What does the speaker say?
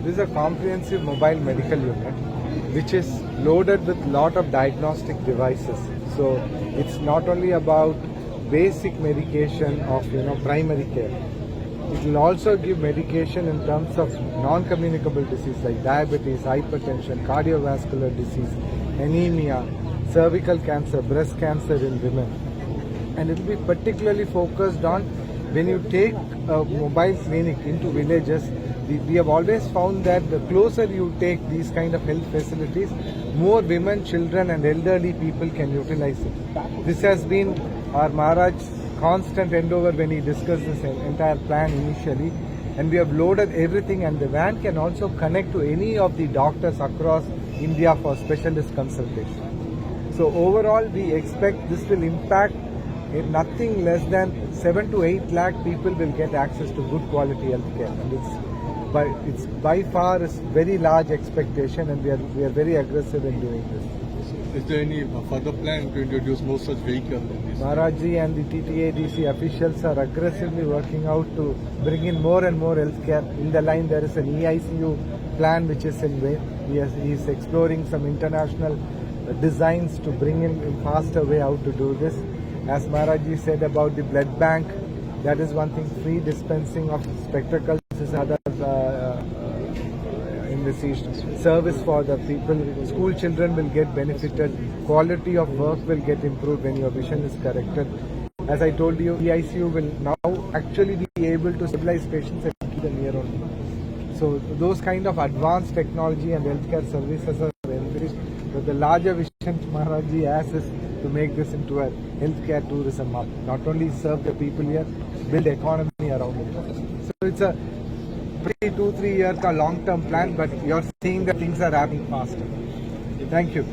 This is a comprehensive mobile medical unit which is loaded with lot of diagnostic devices. So it's not only about basic medication of primary care. It will also give medication in terms of non-communicable disease like diabetes, hypertension, cardiovascular disease, anemia, cervical cancer, breast cancer in women. And it will be particularly focused on when you take a mobile clinic into villages. We have always found that the closer you take these kind of health facilities, more women, children and elderly people can utilize it. This has been our Maharaj's constant endeavor when he discussed this entire plan initially, and we have loaded everything, and the van can also connect to any of the doctors across India for specialist consultation. So overall we expect this will impact nothing less than 7 to 8 lakh people will get access to good quality health care, and it's by far a very large expectation, and we are very aggressive in doing this. Is there any further plan to introduce more such vehicles? Maharajji and the Ttaadc officials are aggressively working out to bring in more and more healthcare. In the line there is an EICU plan which is in way. He is exploring some international designs to bring in faster way how to do this. As Maharajji said about the blood bank, that is one thing. Free dispensing of spectacles is another envisaged service for the people. School children will get benefited. Quality of work will get improved when your vision is corrected. As I told you, EICU will now actually be able to stabilize patients and keep them here only. So those kind of advanced technology and healthcare services are encouraged. But the larger vision Maharajji has is to make this into a healthcare tourism hub. Not only serve the people here, build economy around it. So it's a pretty 2-3 years a long-term plan, but you're seeing that things are happening faster. Thank you.